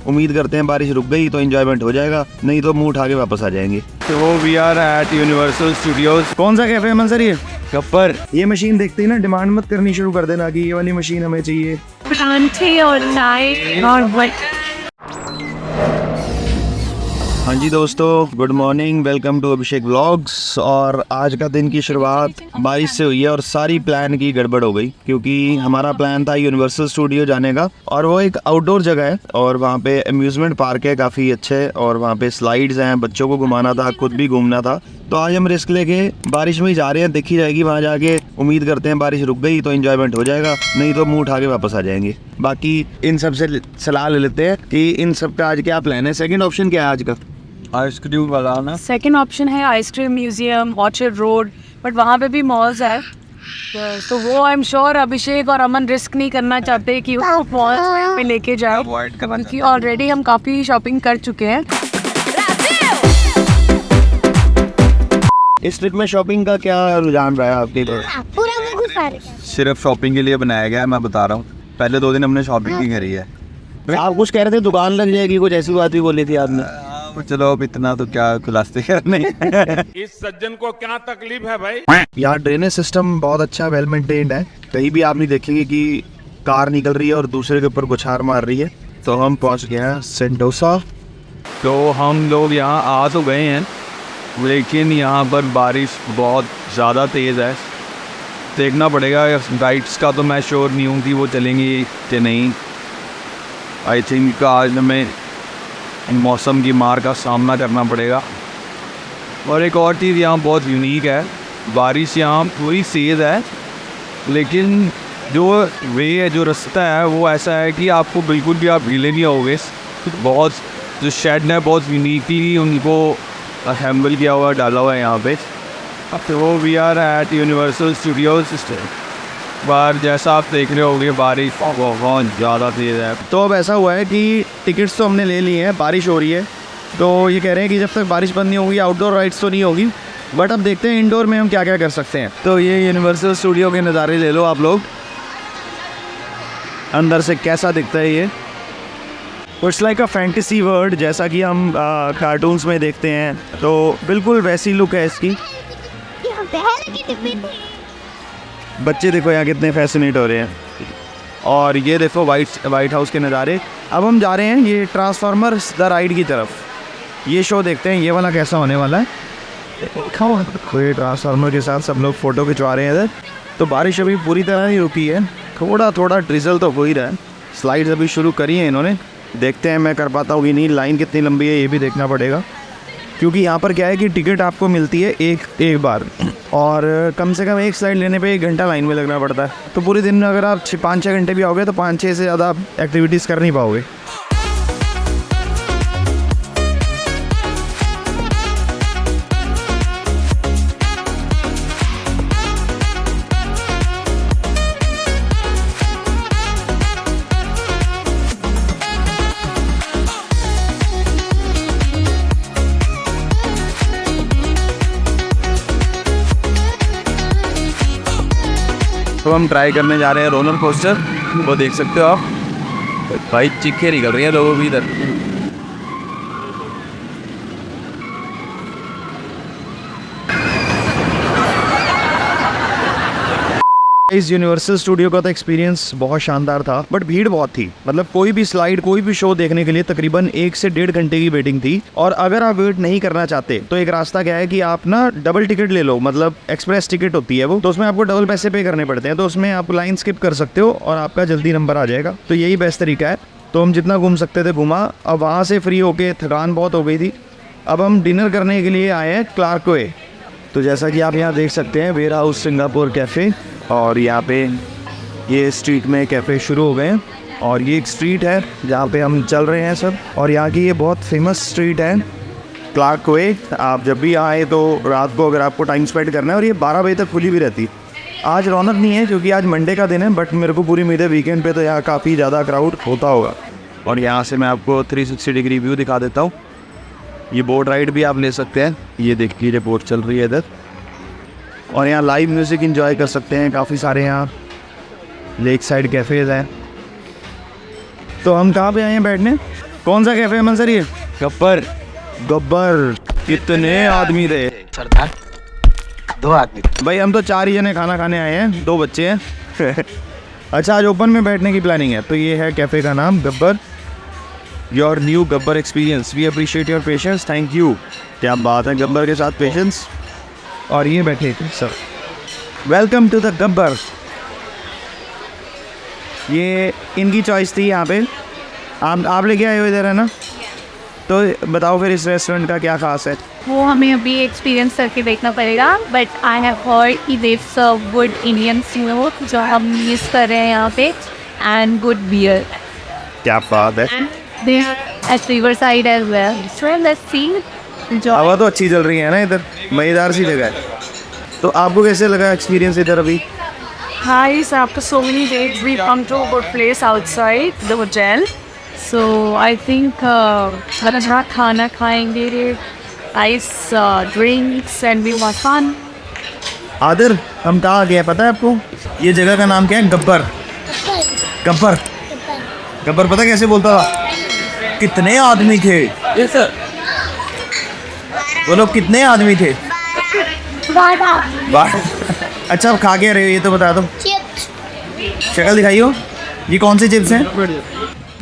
उम्मीद करते हैं बारिश रुक गई तो एंजॉयमेंट हो जाएगा, नहीं तो मुंह उठा के वापस आ जाएंगे। तो we are at Universal Studios. कौन सा कैफे है मंसर ये? गब्बर। ये मशीन देखते ही ना डिमांड मत करनी शुरू कर देना कि ये वाली मशीन हमें चाहिए। हाँ जी दोस्तों, good morning, welcome to Abhishek vlogs. और आज का दिन की शुरुआत बारिश से हुई है और सारी प्लान की गड़बड़ हो गई, क्योंकि हमारा प्लान था यूनिवर्सल स्टूडियो जाने का और वो एक आउटडोर जगह है और वहाँ पे अम्यूज़मेंट पार्क है काफ़ी अच्छे और वहाँ पे स्लाइड्स हैं, बच्चों को घुमाना था, खुद भी घूमना था। तो आज हम रिस्क लेके बारिश में ही जा रहे हैं, देखी जाएगी वहाँ जाके। उम्मीद करते हैं बारिश रुक गई तो एंजॉयमेंट हो जाएगा, नहीं तो मुंह उठा के वापस आ जाएंगे। बाकी इन सब से सलाह ले लेते हैं कि इन सब का आज क्या प्लान है। सेकंड ऑप्शन क्या है आज का? आइसक्रीम वाला ना। सेकेंड ऑप्शन है ice cream museum, orchard road, but वहाँ पे भी मॉल्स है, तो वो आई एम श्योर अभिषेक और अमन रिस्क नहीं करना चाहते कि वो मॉल्स पे लेके जाओ, क्योंकि ऑलरेडी हम काफ़ी शॉपिंग कर चुके हैं। इस ट्रिप में शॉपिंग का क्या रुझान रहा है आपके? सिर्फ शॉपिंग के लिए बनाया गया है, मैं बता रहा हूँ। पहले 2 दिन हमने शॉपिंग ही करी है। आप कुछ कह रहे थे दुकान लग जाएगी, कुछ ऐसी बात भी बोली थी आपने। चलो अब इतना तो क्या खुलासे करने। इस सज्जन को क्या तकलीफ है भाई? यहाँ ड्रेनेज सिस्टम बहुत अच्छा वेल मेंटेन्ड है, कहीं भी आप नहीं देखेंगे कि कार निकल रही है और दूसरे के ऊपर गुछार मार रही है। तो हम पहुँच गए हैं सेंटोसा। तो हम लोग यहाँ आ तो गए हैं, लेकिन यहाँ पर बारिश बहुत ज़्यादा तेज़ है। देखना पड़ेगा राइड्स का, तो मैं श्योर नहीं हूँ कि वो चलेंगी कि नहीं। आई थिंक आज हमें मौसम की मार का सामना करना पड़ेगा। और एक और चीज़ यहाँ बहुत यूनिक है, बारिश यहाँ पूरी तेज़ है, लेकिन जो वे है, जो रास्ता है वो ऐसा है कि आपको बिल्कुल भी आप हिले नहीं होगे। बहुत जो शेड है बहुत यूनिकली उनको असेंबल किया हुआ, डाला हुआ है यहाँ पे। तो we are at Universal Studios बार, जैसा आप देख रहे होंगे बारिश बहुत ज़्यादा तेज़ है। तो अब ऐसा हुआ है कि टिकट्स तो हमने ले लिए हैं, बारिश हो रही है, तो ये कह रहे हैं कि जब तक बारिश बंद नहीं होगी आउटडोर राइड्स तो नहीं होगी, बट अब देखते हैं इंडोर में हम क्या क्या कर सकते हैं। तो ये यूनिवर्सल स्टूडियो के नज़ारे ले लो आप लोग, अंदर से कैसा दिखता है ये। It's like a fantasy world, जैसा कि हम कार्टून्स में देखते हैं, तो बिल्कुल वैसी लुक है इसकी। बच्चे देखो यहाँ कितने फैसिनेट हो रहे हैं। और ये देखो वाइट हाउस के नज़ारे। अब हम जा रहे हैं ये ट्रांसफार्मर्स द राइड की तरफ। ये शो देखते हैं ये वाला कैसा होने वाला है। तो ये ट्रांसफार्मर के साथ सब लोग फ़ोटो खिंचवा रहे हैं इधर। तो बारिश अभी पूरी तरह नहीं रुकी है, थोड़ा थोड़ा ड्रिजल तो हो ही रहा है। स्लाइड्स अभी शुरू करी हैं इन्होंने, देखते हैं मैं कर पाता हूँ कि नहीं। लाइन कितनी लंबी है ये भी देखना पड़ेगा, क्योंकि यहाँ पर क्या है कि टिकट आपको मिलती है एक बार, और कम से कम एक स्लाइड लेने पे 1 घंटा लाइन में लगना पड़ता है। तो पूरे दिन में अगर आप 5-6 घंटे भी आओगे तो 5-6 से ज़्यादा आप एक्टिविटीज़ कर नहीं पाओगे। तो हम ट्राई करने जा रहे हैं रोलर कोस्टर, वो देख सकते हो आप। भाई चीखें निकल रही हैं लोगों की इधर। इस यूनिवर्सल स्टूडियो का तो एक्सपीरियंस बहुत शानदार था, बट भीड़ बहुत थी। मतलब कोई भी स्लाइड, कोई भी शो देखने के लिए तकरीबन 1 से 1.5 घंटे की वेटिंग थी। और अगर आप वेट नहीं करना चाहते तो एक रास्ता क्या है कि आप ना डबल टिकट ले लो, मतलब एक्सप्रेस टिकट होती है वो, तो उसमें आपको डबल पैसे पे करने पड़ते हैं। तो उसमें आप लाइन स्किप कर सकते हो और आपका जल्दी नंबर आ जाएगा। तो यही बेस्ट तरीका है। तो हम जितना घूम सकते थे घूमा। अब वहाँ से फ्री होके थकान बहुत हो गई थी। अब हम डिनर करने के लिए आए हैं क्लार्क वे। तो जैसा कि आप यहाँ देख सकते हैं, वेयर हाउस सिंगापुर कैफ़े, और यहाँ पे ये स्ट्रीट में कैफ़े शुरू हो गए हैं। और ये एक स्ट्रीट है जहाँ पे हम चल रहे हैं सब, और यहाँ की ये बहुत फेमस स्ट्रीट है क्लार्क वे। आप जब भी आए तो रात को अगर आपको टाइम स्पेंड करना है, और ये 12 बजे तक खुली भी रहती है। आज रौनक नहीं है क्योंकि आज मंडे का दिन है, बट मेरे को पूरी उम्मीद है वीकेंड पे तो यहाँ काफ़ी ज़्यादा क्राउड होता होगा। और यहाँ से मैं आपको 360 डिग्री व्यू दिखा देता हूँ। ये बोट राइड भी आप ले सकते हैं, ये देख लीजिए बोट चल रही है इधर। और यहाँ लाइव म्यूज़िक एंजॉय कर सकते हैं, काफ़ी सारे यहाँ लेक साइड कैफ़ेज़ हैं। तो हम कहाँ पे आए हैं बैठने? कौन सा कैफे है अमन सर ये? गब्बर। गब्बर। कितने आदमी थे? सरदार 2 आदमी। भाई हम तो 4 ही जने खाना खाने आए हैं, 2 बच्चे हैं। अच्छा, आज ओपन में बैठने की प्लानिंग है। तो ये है कैफ़े का नाम Gabbar. Your new Gabbar experience, we appreciate your patience, thank you. क्या बात है, गब्बर के साथ पेशेंस। और ये बैठे sir, welcome to the Gabbar. ये इनकी चॉइस थी यहाँ पे, आप लेके आए हो इधर, है ना? तो बताओ फिर इस रेस्टोरेंट का क्या खास है? वो हमें अभी एक्सपीरियंस करके देखना पड़ेगा, बट आई हैव हर्ड कि दे सर्व गुड इंडियन फूड जो हम मिस कर रहे हैं यहाँ पे, एंड गुड बियर, क्या बात है। And they are at river side as well, so let's see. हवा तो अच्छी चल रही है ना इधर, मज़ेदार सी जगह है। तो आपको कैसे लगा एक्सपीरियंस इधर अभी? Guys, after so many days, we come to a good place outside the hotel. So I think थोड़ा खाना खाएंगे, nice drinks, and we want fun. आदिर, हम कहाँ आ गए पता है आपको? ये जगह का नाम क्या है? गब्बर। गब्बर गब्बर पता कैसे बोलता था? कितने आदमी थे? Yes sir. वो लोग कितने आदमी थे? 12। अच्छा, आप खा के रहे हो ये तो बता दो। शक्ल दिखाइयो। ये कौन से चिप्स हैं?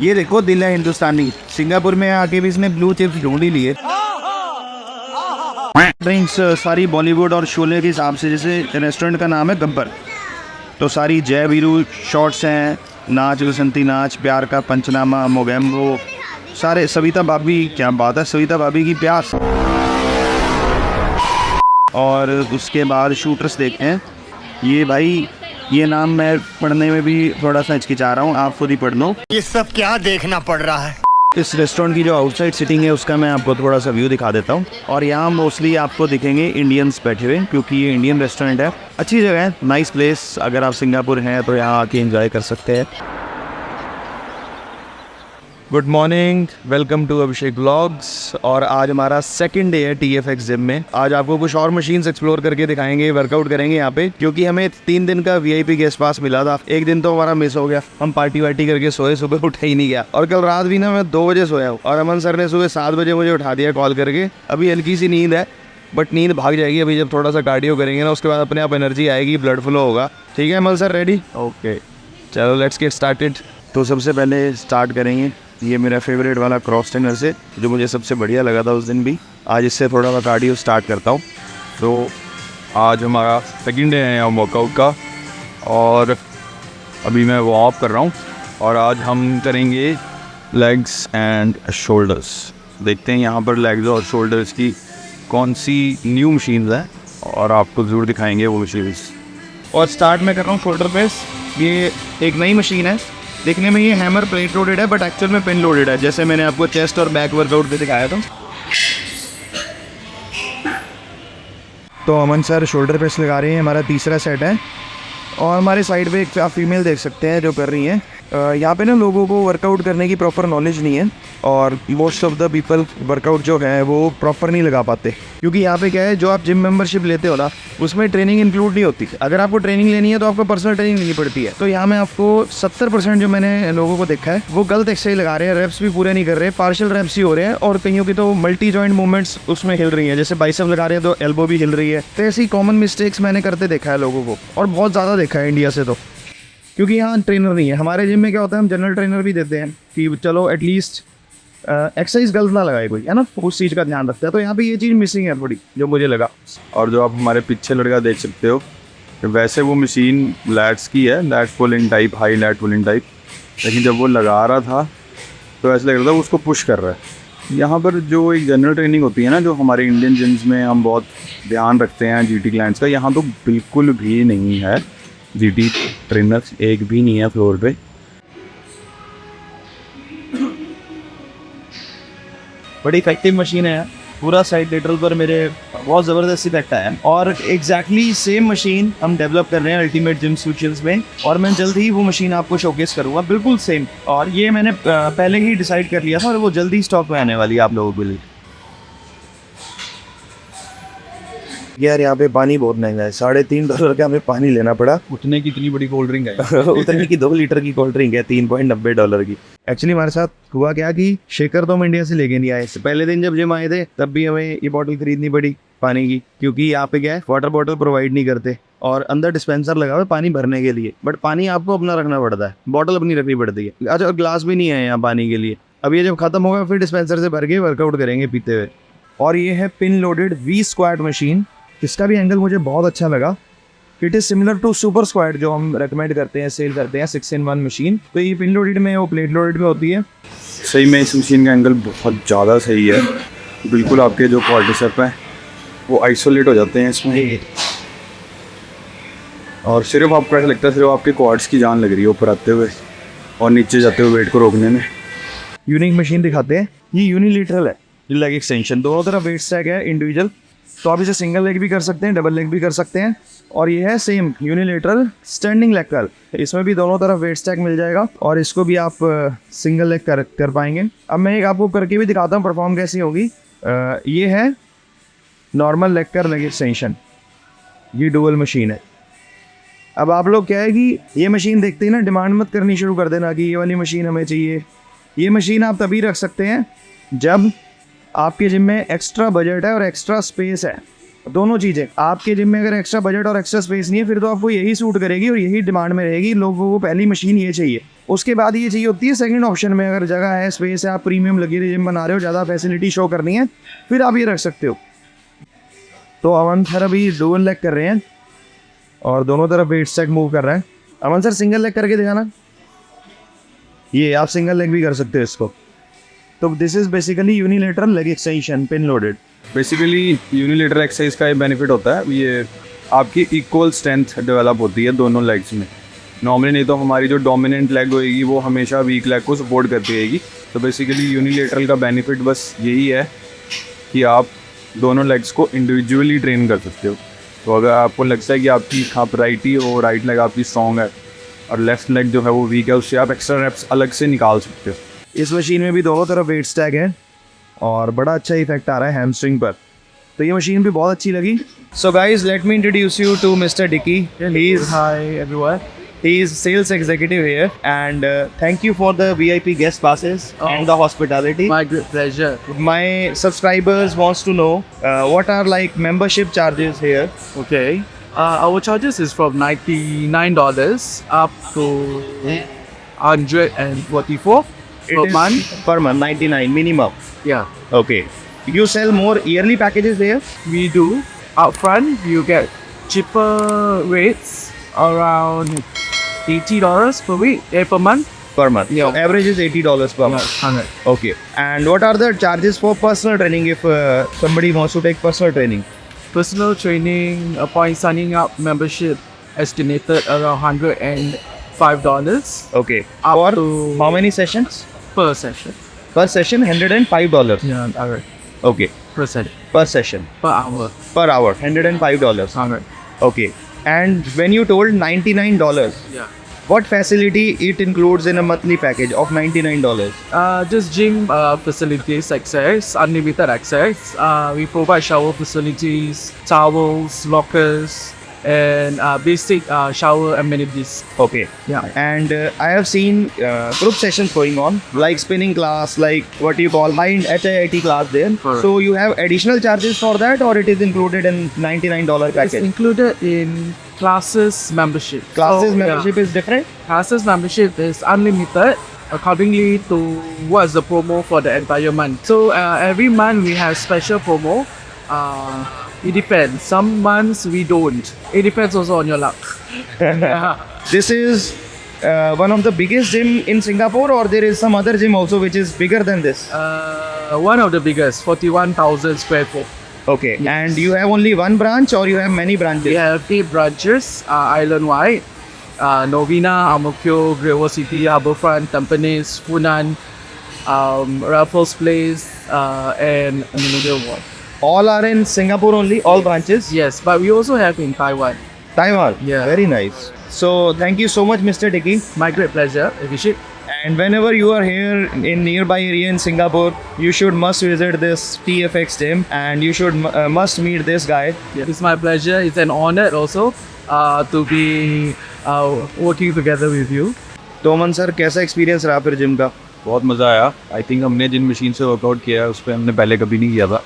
ये देखो, दिल है हिंदुस्तानी। सिंगापुर में आके भी इसने ब्लू चिप्स ढूंढ ही लिए। ड्रिंक्स सारी बॉलीवुड और शोले के हिसाब से, जैसे रेस्टोरेंट का नाम है गब्बर, तो सारी जय वीरू शॉर्ट्स हैं, नाच बसंती नाच, प्यार का पंचनामा, मोगैम्बो, सारे, सविता भाभी, क्या बात है, सविता भाभी की प्यास। और उसके बाद शूटर्स देखते हैं। ये भाई, ये नाम मैं पढ़ने में भी थोड़ा सा हिचकिचा रहा हूँ, आप खुद ही पढ़ लो। ये सब क्या देखना पड़ रहा है? इस रेस्टोरेंट की जो आउटसाइड सिटिंग है उसका मैं आपको थोड़ा सा व्यू दिखा देता हूँ। और यहाँ मोस्टली आपको दिखेंगे इंडियंस बैठे हुए, क्योंकि ये इंडियन रेस्टोरेंट है। अच्छी जगह है, नाइस प्लेस। अगर आप सिंगापुर हैं तो यहाँ आके एंजॉय कर सकते हैं। Good morning, welcome to Abhishek blogs. और आज हमारा सेकंड डे है TFX जिम में। आज आपको कुछ और मशीन्स एक्सप्लोर करके दिखाएंगे, वर्कआउट करेंगे यहाँ पे, क्योंकि हमें 3 दिन का VIP गेस्ट पास मिला था। एक दिन तो हमारा मिस हो गया, हम पार्टी वार्टी करके सोए, सुबह उठा ही नहीं गया। और कल रात भी ना मैं 2 बजे सोया हूँ, और अमन सर ने सुबह 7 बजे मुझे उठा दिया कॉल करके। अभी हल्की सी नींद है, बट नींद भाग जाएगी अभी जब थोड़ा सा कार्डियो करेंगे ना, उसके बाद अपने आप एनर्जी आएगी, ब्लड फ्लो होगा। ठीक है अमन सर, रेडी? ओके, चलो लेट्स गेट स्टार्टेड। तो सबसे पहले स्टार्ट करेंगे ये मेरा फेवरेट वाला क्रॉस ट्रेनर से, जो मुझे सबसे बढ़िया लगा था उस दिन भी। आज इससे थोड़ा सा कार्डियो स्टार्ट करता हूँ। तो आज हमारा सेकंड डे है यहाँ वर्कआउट का, और अभी मैं वार्म अप कर रहा हूँ। और आज हम करेंगे लेग्स एंड शोल्डर्स। देखते हैं यहाँ पर लेग्स और शोल्डर्स की कौन सी न्यू मशीन्स हैं, और आपको ज़रूर दिखाएंगे वो मशीन्स। और स्टार्ट में कर रहा हूँ शोल्डर प्रेस। ये एक नई मशीन है, देखने में ये हैमर प्लेट लोडेड है, बट एक्चुअल में पिन लोडेड है, जैसे मैंने आपको चेस्ट और बैक वर्कआउट पे दिखाया था। तो अमन सर शोल्डर प्रेस लगा रहे हैं, हमारा तीसरा सेट है। और हमारे साइड पे एक फीमेल देख सकते हैं जो कर रही हैं। यहाँ पे ना लोगों को वर्कआउट करने की प्रॉपर नॉलेज नहीं है, और most of the people workout जो है वो प्रॉपर नहीं लगा पाते, क्योंकि यहाँ पे क्या है, जो आप जिम मेंबरशिप लेते हो ना, उसमें ट्रेनिंग इंक्लूड नहीं होती। अगर आपको ट्रेनिंग लेनी है तो आपको पर्सनल ट्रेनिंग लेनी पड़ती है। तो यहाँ में आपको 70% जो मैंने लोगों को देखा है वो गलत एक्सरसाइज लगा रहे हैं, रेप्स भी पूरे नहीं कर रहे, पार्शियल रेप्स ही हो रहे हैं, और कईयों की तो मल्टी जॉइंट मूवमेंट्स उसमें हिल रही है, जैसे बाइसेप लगा रहे हैं तो एल्बो भी हिल रही है। तो ऐसी कॉमन मिस्टेक्स मैंने करते देखा है लोगों को, और बहुत ज़्यादा देखा है इंडिया से, तो क्योंकि यहाँ ट्रेनर नहीं है। हमारे जिम में क्या होता है, हम जनरल ट्रेनर भी देते हैं कि चलो एटलीस्ट एक्सरसाइज गलत ना लगाए कोई, है ना, उस चीज़ का ध्यान रखते हैं। तो यहाँ पे ये चीज़ मिसिंग है थोड़ी, जो मुझे लगा। और जो आप हमारे पीछे लड़का देख सकते हो, वैसे वो मशीन लैट्स की है, लैट पुल इन टाइप, हाई लैट पुल इन टाइप, लेकिन जब वो लगा रहा था तो ऐसा लग रहा था वो उसको पुश कर रहा है। यहाँ पर जो एक जनरल ट्रेनिंग होती है ना, जो हमारे इंडियन जिम्स में हम बहुत ध्यान रखते हैं GT क्लाइंट्स का, यहाँ तो बिल्कुल भी नहीं है। GT ट्रेनर्स एक भी नहीं है फ्लोर पे। बड़ी इफेक्टिव मशीन है, पूरा साइड लेटरल पर मेरे बहुत ज़बरदस्त इफेक्ट आया है। और एग्जैक्टली सेम मशीन हम डेवलप कर रहे हैं अल्टीमेट जिम सॉल्यूशंस में, और मैं जल्द ही वो मशीन आपको शोकेस करूँगा, बिल्कुल सेम। और ये मैंने पहले ही डिसाइड कर लिया था, और वो जल्दी स्टॉक में आने वाली है आप लोगों के लिए। यार यहाँ पे पानी बहुत महंगा है, $3.5 का हमें पानी लेना पड़ा। उतने की इतनी बड़ी कोल्ड ड्रिंक है। उतने की 2 लीटर की कोल्ड ड्रिंक है $3.90 की। एक्चुअली हमारे साथ हुआ क्या कि शेकर तो हम इंडिया से लेके नहीं आए। पहले दिन जब जिम आए थे तब भी हमें ये बॉटल खरीदनी पड़ी पानी की, क्योंकि यहाँ पे क्या है वाटर बॉटल प्रोवाइड नहीं करते और अंदर डिस्पेंसर लगा हुआ है पानी भरने के लिए, बट पानी आपको अपना रखना पड़ता है, बॉटल अपनी रखनी पड़ती है। अच्छा, ग्लास भी नहीं है यहाँ पानी के लिए। अब ये जब खत्म होगा फिर डिस्पेंसर से भर के वर्कआउट करेंगे पीते हुए। और ये है pin loaded V squat machine, इसका भी एंगल मुझे बहुत अच्छा लगा। It is similar to super squat जो हम रेकमेंड करते हैं, सेल करते हैं 6-in-1 मशीन। तो ये पिन लोडेड में, वो प्लेट लोडेड में होती है। सही में इस मशीन का एंगल बहुत ज़्यादा सही है, बिल्कुल आपके जो क्वाड्रिसेप हैं वो आइसोलेट हो जाते हैं इसमें। और सिर्फ आपको ऐसा लगता है सिर्फ आपके क्वाड्स की जान लग रही है ऊपर आते हुए और नीचे जाते हुए वेट को रोकने में। यूनिक मशीन दिखाते हैं। ये यूनिलेटरल है, लेग एक्सटेंशन, दोनों तरफ वेट स्टैक है इंडिविजुअल, तो आप इसे सिंगल लेग भी कर सकते हैं, डबल लेग भी कर सकते हैं। और ये है same unilateral standing leg curl, इसमें भी दोनों तरफ वेट स्टैक मिल जाएगा और इसको भी आप सिंगल लेग कर पाएंगे। अब मैं एक आपको करके भी दिखाता हूँ परफॉर्म कैसी होगी। ये है नॉर्मल लेग कर लेग एक्सटेंशन, ये डुअल मशीन है। अब आप लोग क्या है कि ये मशीन देखते ही ना डिमांड मत करनी शुरू कर देना कि ये वाली मशीन हमें चाहिए। ये मशीन आप तभी रख सकते हैं जब आपके जिम में एक्स्ट्रा बजट है और एक्स्ट्रा स्पेस है, दोनों चीज़ें। आपके जिम में अगर एक्स्ट्रा बजट और एक्स्ट्रा स्पेस नहीं है फिर तो आपको यही सूट करेगी और यही डिमांड में रहेगी, लोगों को पहली मशीन ये चाहिए, उसके बाद ये चाहिए होती है सेकंड ऑप्शन में। अगर जगह है, स्पेस है, आप प्रीमियम लगी जिम बना रहे हो, ज़्यादा फैसिलिटी शो करनी है, फिर आप ये रख सकते हो। तो अमन सर अभी डुअल लेग कर रहे हैं और दोनों तरफ वेट स्टैक मूव कर रहा है। अमन सर सिंगल लेग करके दिखाना। ये आप सिंगल लेग भी कर सकते हो इसको। तो this is basically unilateral leg extension pin loaded. Basically unilateral exercise का ये बेनिफिट होता है, ये आपकी इक्वल स्ट्रेंथ डेवलप होती है दोनों लेग्स में। नॉर्मली नहीं तो हमारी जो डोमिनेंट लेग होएगी वो हमेशा वीक लेग को सपोर्ट करती रहेगी। तो बेसिकली यूनिलेटरल का बेनिफिट बस यही है कि आप दोनों लेग्स को इंडिविजुअली ट्रेन कर सकते हो। तो अगर आपको लगता है कि आपकी आप राइट ही हो, राइट लेग आपकी स्ट्रॉन्ग है और लेफ्ट लेग जो है वो वीक है, उससे आप एक्स्ट्रा रेप्स अलग से निकाल सकते हो। इस मशीन में भी दोनों तरफ वेट स्टैक है और बड़ा अच्छा इफेक्ट आ रहा है हैमस्ट्रिंग पर, तो ये मशीन भी बहुत अच्छी लगी। So guys let me introduce you to mister Dicky. He is Hi everyone. he is sales executive here and thank you for the VIP guest passes and the hospitality. My great pleasure. My subscribers wants to know what are like membership charges here. Okay. Our charges is from $99 up to $144 It per is month. per month 99 minimum. Yeah, Okay, you sell more yearly packages there. we do. Upfront, you get cheaper rates around $80 per week, per month. Per month. Yeah. So average is $80 per month. 100. Okay. And what are the charges for personal training if somebody wants to take personal training? Personal training upon signing up membership estimated around $105 Okay. Up For to- how many sessions? per session. Per session $105. Yeah, alright. Okay. Per session. Per session. Per hour. Per hour $105. 100. Okay. And when you told $99, Yeah. what facility it includes in a monthly package of $99? Just gym facilities access, unlimited access. We provide shower facilities, towels, lockers, and basic shower amenities. Okay. Yeah. And I have seen group sessions going on, like spinning class, like what you call high-end HIIT class there. Correct. So you have additional charges for that, or it is included in $99 It's package? included in classes membership. Classes So, membership is different. Classes membership is unlimited accordingly to what's the promo for the entire month. So every month we have special promo. It depends. Some months we don't. It depends also on your luck. This is one of the biggest gym in Singapore, or there is some other gym also which is bigger than this? One of the biggest, 41,000 square foot. Okay. And you have only one branch, or you have many branches? We have 8 branches island-wide. Novena, Ang Mo Kio, Great World City, Harbourfront, Tampines, Funan, Raffles Place, and another one. All are in Singapore only, all branches? Yes, but we also have in Taiwan. Taiwan? Yeah. Very nice. So thank you so much, Mr. Dicky. My great pleasure, Abhishek. And whenever you are here in nearby area in Singapore, you should must visit this TFX gym and you should must meet this guy. It's my pleasure. It's an honor also to be working together with you. तो अमन sir कैसा experience रहा फिर gym का? बहुत मज़ा आया। I think हमने जिन machine से वर्कआउट किया है उस पर हमने पहले कभी नहीं किया था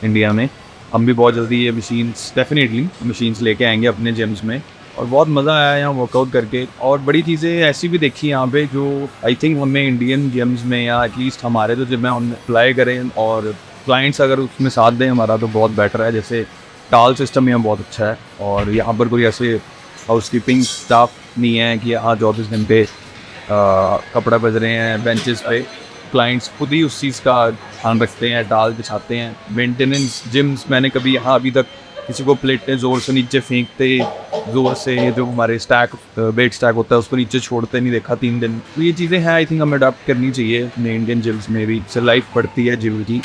इंडिया में। हम भी बहुत जल्दी ये मशीन्स डेफिनेटली मशीन्स लेके आएंगे अपने जिम्स में, और बहुत मज़ा आया यहाँ वर्कआउट करके। और बड़ी चीज़ें ऐसी भी देखी यहाँ पे जो आई थिंक हमें इंडियन जिम्स में या एटलीस्ट हमारे तो जिम में हम अप्लाई करें, और क्लाइंट्स अगर उसमें साथ दें हमारा तो बहुत बेटर है। जैसे टाल सिस्टम यहाँ बहुत अच्छा है, और यहाँ पर कोई ऐसे हाउसकीपिंग स्टाफ नहीं है कि हाँ 24 घंटे कपड़ा बज रहे हैं बेंचेस पे। क्लाइंट्स खुद ही उस चीज़ का ध्यान रखते हैं, टाल बिछाते हैं। मेंटेनेंस जिम्स मैंने कभी यहाँ अभी तक किसी को प्लेटें ज़ोर से नीचे फेंकते, ज़ोर से जो हमारे स्टैक वेट स्टैक होता है उसको नीचे छोड़ते नहीं देखा 3 दिन। तो ये चीज़ें हैं आई थिंक हमें अडॉप्ट करनी चाहिए अपने इंडियन जिम्स में भी। इससे लाइफ बढ़ती है जिम की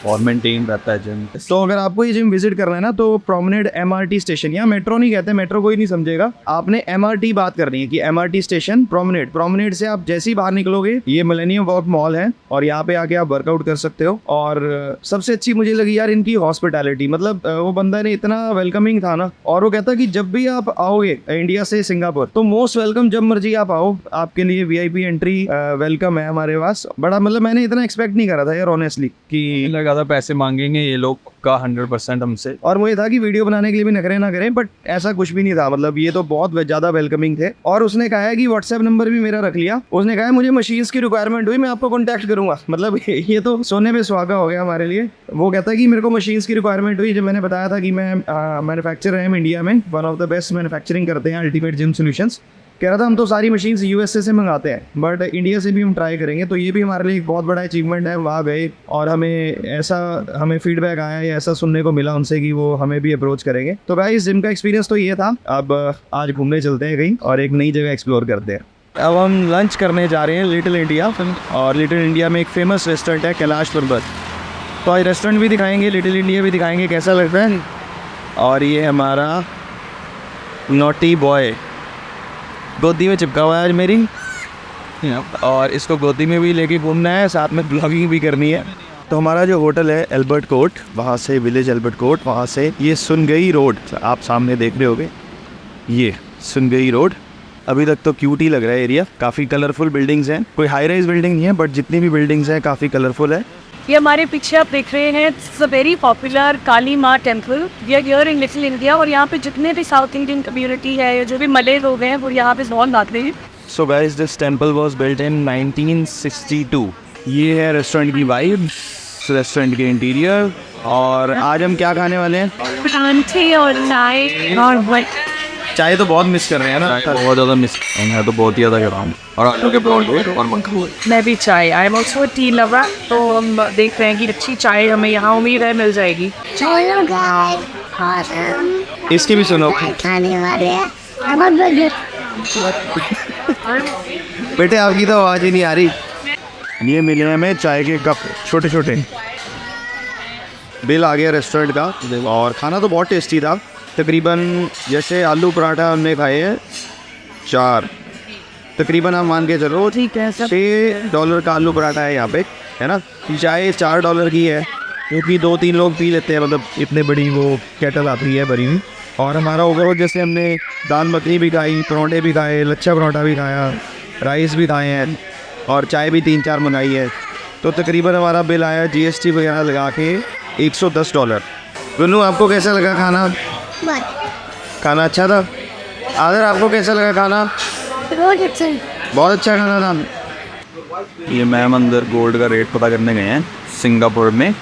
और मेंटेन रहता है जिम। तो अगर आपको ये जिम विजिट करना है ना तो प्रोमेनेड MRT स्टेशन, यहाँ मेट्रो नहीं कहते, मेट्रो कोई नहीं समझेगा, आपने MRT बात करनी है कि MRT स्टेशन प्रोमेनेड से आप जैसे ही बाहर निकलोगे ये मिलेनियम वॉक मॉल है और यहाँ पे आके आप वर्कआउट कर सकते हो। और सबसे अच्छी मुझे लगी यार इनकी हॉस्पिटैलिटी, मतलब वो बंदा ने इतना वेलकमिंग था ना, और वो कहता कि जब भी आप आओगे इंडिया से सिंगापुर तो मोस्ट वेलकम, जब मर्जी आप आओ, आपके लिए VIP एंट्री वेलकम है हमारे पास। बड़ा मतलब मैंने इतना एक्सपेक्ट नहीं करा था यार ऑनेस्टली कि ज़्यादा पैसे मांगेंगे ये लोग का 100% हमसे। और मुझे था कि वीडियो बनाने के लिए भी नखरे ना करें, बट ऐसा कुछ भी नहीं था। मतलब ये तो बहुत ज़्यादा वेलकमिंग थे। और उसने कहा है कि व्हाट्सएप नंबर भी मेरा रख लिया। उसने कहा है मुझे मशीन्स की रिक्वायरमेंट हुई मैं आपको कॉन्टैक्ट करूंगा। मतलब ये तो सोने पे सुहागा हो गया हमारे लिए। वो कहता है कि मेरे को मशीन्स की रिक्वायरमेंट हुई, जब मैंने बताया था कि मैं मैन्युफैक्चरर हैं इंडिया में, one of the best manufacturing करते हैं अल्टीमेट जिम सोल्यूशंस। कह रहा था हम तो सारी मशीन्स USA से मंगाते हैं बट इंडिया से भी हम ट्राई करेंगे। तो ये भी हमारे लिए एक बहुत बड़ा अचीवमेंट है। वहाँ गए और हमें फीडबैक आया या ऐसा सुनने को मिला उनसे कि वो हमें भी अप्रोच करेंगे। तो भाई इस जिम का एक्सपीरियंस तो ये था। अब आज घूमने चलते हैं कहीं और एक नई जगह एक्सप्लोर करते हैं। अब हम लंच करने जा रहे हैं लिटिल इंडिया, और लिटिल इंडिया में एक फेमस रेस्टोरेंट है कैलाश पर्वत। तो आज रेस्टोरेंट भी दिखाएंगे, लिटिल इंडिया भी दिखाएंगे कैसा लगता है। और ये हमारा नॉटी बॉय गोदी में चिपका हुआ है आज मेरी, और इसको गोदी में भी लेके घूमना है, साथ में ब्लॉगिंग भी करनी है। तो हमारा जो होटल है एल्बर्ट कोर्ट, वहाँ से विलेज एल्बर्ट कोर्ट, वहाँ से ये सुनगई रोड आप सामने देख रहे होगे, ये सुनगई रोड। अभी तक तो क्यूट ही लग रहा है एरिया, काफ़ी कलरफुल बिल्डिंग्स हैं। कोई हाई राइज बिल्डिंग नहीं है बट जितनी भी बिल्डिंग्स हैं काफ़ी कलरफुल है। ये हमारे पीछे आप देख रहे हैं, it's a very popular Kali Maa temple. We are here in Little India, और यहाँ पे जितने भी साउथ इंडियन कम्युनिटी है या जो भी मलय लोग हैं वो यहाँ पे बहुत आते हैं। So guys this temple was built in 1962। ये है रेस्टोरेंट की वाइब, रेस्टोरेंट के इंटीरियर। और आज हम क्या खाने वाले हैं? परांठे और चाय और चाय तो बहुत मिस कर रहे हैं ना, बहुत ज़्यादा मिस है, तो बहुत ही ज़्यादा कर रहा हूँ। और आलू के परांठे और मक्खन। मैं भी चाय, I am also tea lover. तो हम देख रहे हैं कि अच्छी चाय हमें यहाँ उम्मीद है मिल जाएगी। चलो गाइस, और हम इसकी भी सुनो खाने वाले हैं। बेटे आपकी तो आवाज़ ही नहीं आ रही। ये मिले हमें चाय के कप छोटे छोटे। बिल आ गया रेस्टोरेंट का, और खाना तो बहुत टेस्टी था। तकरीबन जैसे आलू पराठा हमने खाए हैं 4, तकरीबन आप मान के चलो ठीक है सर, $6 का आलू पराठा है यहाँ पे, है ना। चाय $4 की है, क्योंकि 2-3 लोग पी लेते हैं, मतलब इतने बड़ी वो केटल आती है भरी हुई। और हमारा ओवरऑल जैसे हमने दाल मखनी भी खाई, पराठे भी खाए, लच्छा पराठा भी खाया, राइस भी खाए हैं, और चाय भी 3-4 मंगाई है। तो तकरीबन हमारा बिल आया GST वगैरह लगा के $110। गुन्नू आपको कैसा लगा खाना? खाना अच्छा था। आदर आपको कैसा लगा खाना? बहुत अच्छा खाना था। ये मैम अंदर गोल्ड का रेट पता करने गए हैं सिंगापुर में।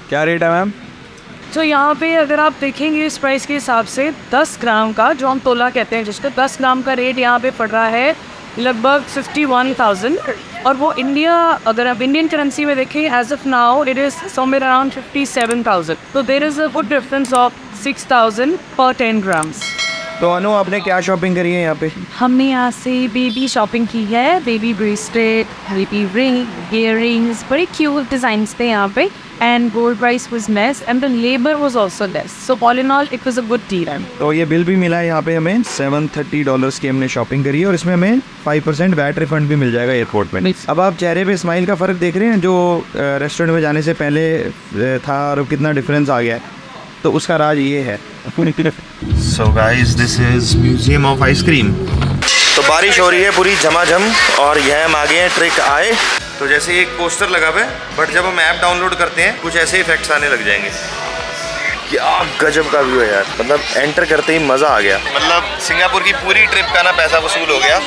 क्या रेट है मैम? तो यहाँ पे अगर आप देखेंगे इस प्राइस के हिसाब से 10 ग्राम का, जो हम तोला कहते हैं जिसका, 10 ग्राम का रेट यहाँ पे पड़ रहा है लगभग 51,000। और वो इंडिया, अगर आप इंडियन करेंसी में देखें as of now it is somewhere around 57,000। So there is a good difference of 6,000 पर 10 ग्राम्स। तो अनु आपने क्या शॉपिंग करी है यहाँ पे? हमने यहाँ से बेबी शॉपिंग की है, baby bracelet, baby ring, earrings, बड़े क्यूट डिजाइन्स थे यहाँ पे and gold price was less and the labour was also less, so all in all it was a good deal. तो ये बिल भी मिला है यहाँ पे हमें, $730 की हमने शॉपिंग करी है और इसमें हमें 5% वैट रिफंड भी मिल जाएगा एयरपोर्ट में। अब आप चेहरे पे स्माइल का फ़र्क देख रहे हैं जो रेस्टोरेंट में जाने से पहले था और कितना डिफरेंस आ गया है, तो उसका राज ये है। So guys this is museum of ice cream. तो बारिश हो रही है पूरी झमाझम और यह हम आ गए हैं ट्रिक आए। तो जैसे एक पोस्टर लगा हुआ है, बट जब हम ऐप डाउनलोड करते हैं कुछ ऐसे इफेक्ट्स आने लग जाएंगे। क्या गजब का व्यू है यार, मतलब एंटर करते ही मज़ा आ गया। मतलब सिंगापुर की पूरी ट्रिप का ना पैसा वसूल हो गया।